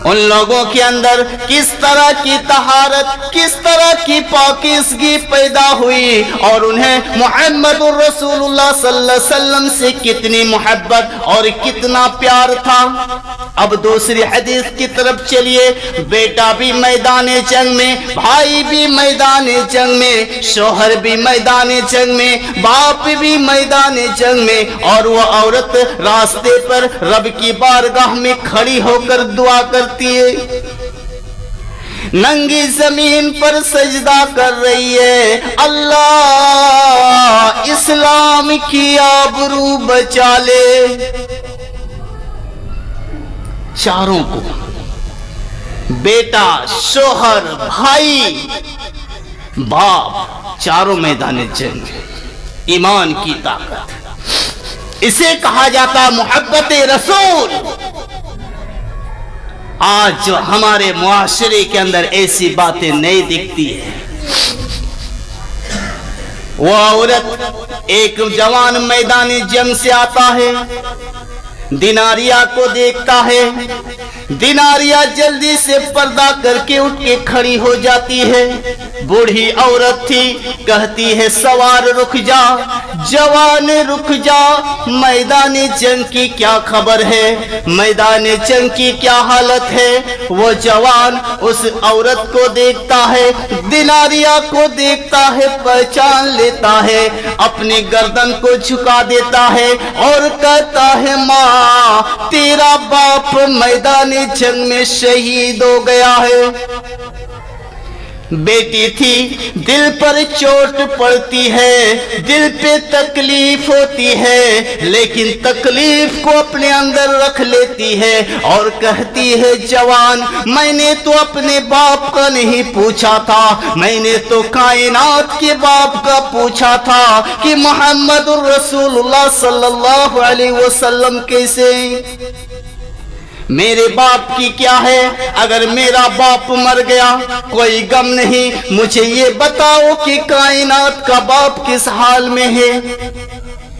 उन लोगों के अंदर किस तरह की तहारत, किस तरह की पाकीज़गी पैदा हुई और उन्हें मोहम्मद रसूलुल्लाह सल्लल्लाहु अलैहि वसल्लम से कितनी मोहब्बत और कितना प्यार था। अब दूसरी हदीस की तरफ चलिए। बेटा भी मैदान जंग में, भाई भी मैदान जंग में, शोहर भी मैदान जंग में, बाप भी मैदान जंग में, और वो औरत रास्ते पर रब की बारगाह में खड़ी होकर दुआ करती है, नंगी जमीन पर सजदा कर रही है, अल्लाह इस्लाम की आबरू बचा ले। चारों को, बेटा, शोहर, भाई, बाप, चारों मैदान जंग, ईमान की ताकत, इसे कहा जाता मोहब्बत रसूल। आज जो हमारे मुआशरे के अंदर ऐसी बातें नहीं दिखती है। वो औरत, एक जवान मैदानी जंग से आता है, दिनारिया को देखता है, दिनारिया जल्दी से पर्दा करके उठ के खड़ी हो जाती है। बूढ़ी औरत थी, कहती है सवार रुक जा, जवान रुक जा, मैदान जंग की क्या खबर है, मैदान जंग की क्या हालत है। वो जवान उस औरत को देखता है, दिनारिया को देखता है, पहचान लेता है, अपनी गर्दन को झुका देता है और कहता है माँ, तेरा बाप मैदान जंग में शहीद हो गया है। बेटी थी, दिल पर चोट पड़ती है, दिल पे तकलीफ होती है, लेकिन तकलीफ को अपने अंदर रख लेती है और कहती है जवान, मैंने तो अपने बाप का नहीं पूछा था, मैंने तो कायनात के बाप का पूछा था कि मोहम्मद रसूलुल्लाह सल्लल्लाहु अलैहि वसल्लम कैसे। मेरे बाप की क्या है, अगर मेरा बाप मर गया कोई गम नहीं, मुझे ये बताओ कि कायनात का बाप किस हाल में है।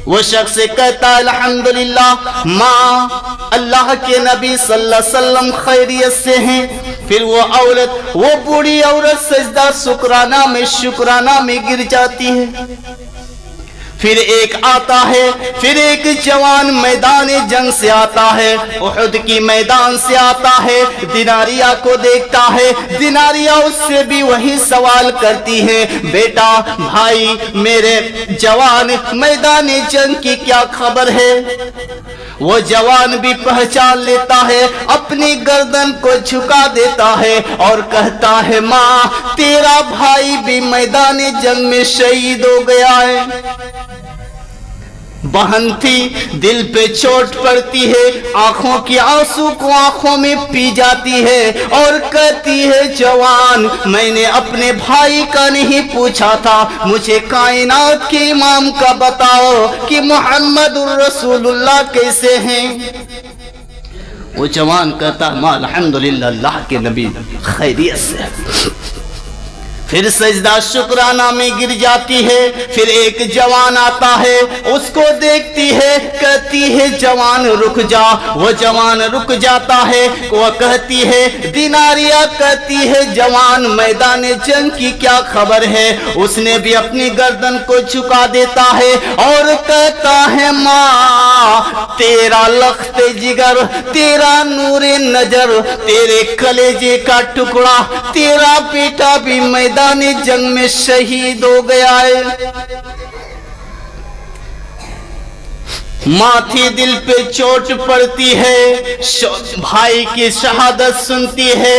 वो शख्स कहता है अल्हम्दुलिल्लाह माँ, अल्लाह के नबी सल्लल्लाहु अलैहि वसल्लम खैरियत से हैं। फिर वो औरत, वो बूढ़ी औरत सजदा शुक्राना में गिर जाती है। फिर एक आता है, फिर एक जवान मैदान जंग से आता है, उहुद की मैदान से आता है, दिनारिया को देखता है, दिनारिया उससे भी वही सवाल करती है, बेटा, भाई, मेरे जवान, मैदान जंग की क्या खबर है। वो जवान भी पहचान लेता है, अपनी गर्दन को झुका देता है और कहता है माँ, तेरा भाई भी मैदान जंग में शहीद हो गया है। बहन थी, दिल पे चोट पड़ती है, आंखों की आंसू को आंखों में पी जाती है और कहती है जवान, मैंने अपने भाई का नहीं पूछा था, मुझे कायनात के इमाम का बताओ कि मोहम्मद रसूलुल्लाह कैसे हैं। वो जवान कहता माँ अल्हम्दुलिल्लाह, अल्लाह के नबी खैरियत से। फिर सजदा शुक्राना में गिर जाती है। फिर एक जवान आता है, उसको देखती है, कहती है जवान रुक जा। वो जवान रुक जाता है। वो कहती है, दिनारिया कहती है जवान, मैदान जंग की क्या खबर है। उसने भी अपनी गर्दन को झुका देता है और कहता है माँ, तेरा लख्ते जिगर, तेरा नूरे नजर, तेरे कलेजे का टुकड़ा, तेरा बेटा भी मैदान जंग में शहीद हो गया है। माथी दिल पे चोट पड़ती है, भाई की शहादत सुनती है,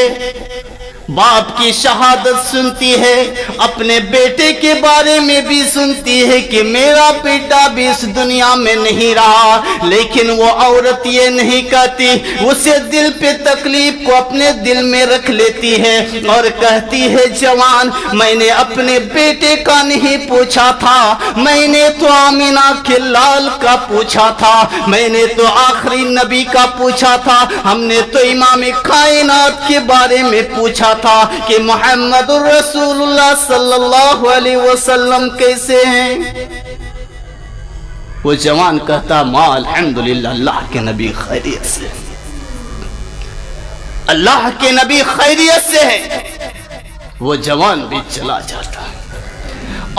बाप की शहादत सुनती है, अपने बेटे के बारे में भी सुनती है कि मेरा बेटा भी इस दुनिया में नहीं रहा। लेकिन वो औरत ये नहीं कहती, उसे दिल पे तकलीफ को अपने दिल में रख लेती है और कहती है जवान, मैंने अपने बेटे का नहीं पूछा था, मैंने तो आमिना के लाल का पूछा था, मैंने तो आखिरी नबी का पूछा था, हमने तो इमाम कायनात के बारे में पूछा था कि मोहम्मद रसूलुल्लाह सल्लल्लाहु अलैहि वसल्लम कैसे हैं। वो जवान कहता माँ अल्हम्दुलिल्लाह, अल्लाह के नबी खैरियत से। अल्लाह के नबी खैरियत से है, वो जवान भी चला जाता है।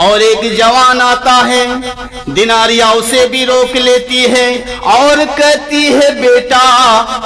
और एक जवान आता है, दिनारिया उसे भी रोक लेती है और कहती है बेटा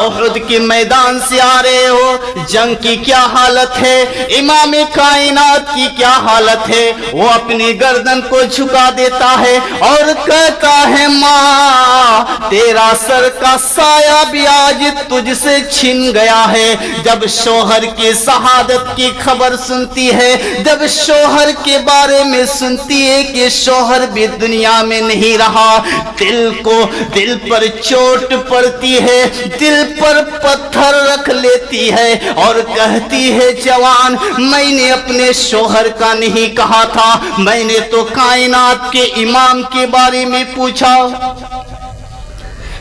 उहद के मैदान से आ रहे हो, जंग की क्या हालत है, इमाम कायनात की क्या हालत है। वो अपनी गर्दन को झुका देता है और कहता है माँ तेरा सर का साया भी आज तुझसे छिन गया है। जब शोहर की शहादत की खबर सुनती है, जब शोहर के बारे में सुनती है कि शोहर भी दुनिया में नहीं रहा, दिल पर चोट पड़ती है, दिल पर पत्थर रख लेती है और कहती है जवान मैंने अपने शोहर का नहीं कहा था, मैंने तो कायनात के इमाम के बारे में पूछा,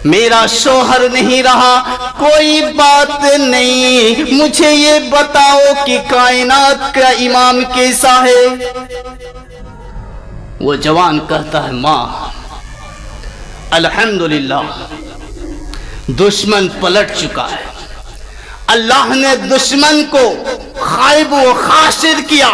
मेरा शोहर नहीं रहा। कोई बात नहीं, मुझे ये बताओ कि कायनात का इमाम कैसा है। वो जवान कहता है माँ अल्हम्दुलिल्लाह दुश्मन पलट चुका है, अल्लाह ने दुश्मन को खाइब व खासिर किया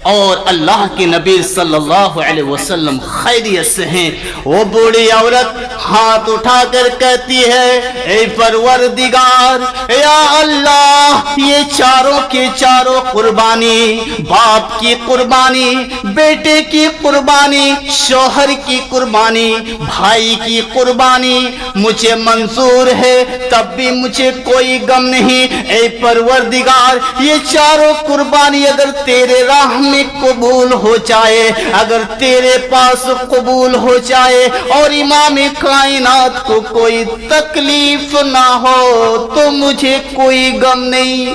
और अल्लाह के नबी सल्लल्लाहु अलैहि वसल्लम खैरियत से हैं। वो बूढ़ी औरत हाथ उठाकर कहती है ऐ परवरदिगार या अल्लाह, ये चारों के चारों कुर्बानी, बाप की कुर्बानी, बेटे की कुर्बानी, शोहर की कुर्बानी, भाई की कुर्बानी मुझे मंजूर है, तब भी मुझे कोई गम नहीं। ऐ परवरदिगार ये चारों कुर्बानी अगर तेरे राह में कबूल हो जाए, अगर तेरे पास कबूल हो जाए और इमाम कायनात को कोई तकलीफ ना हो तो मुझे कोई गम नहीं।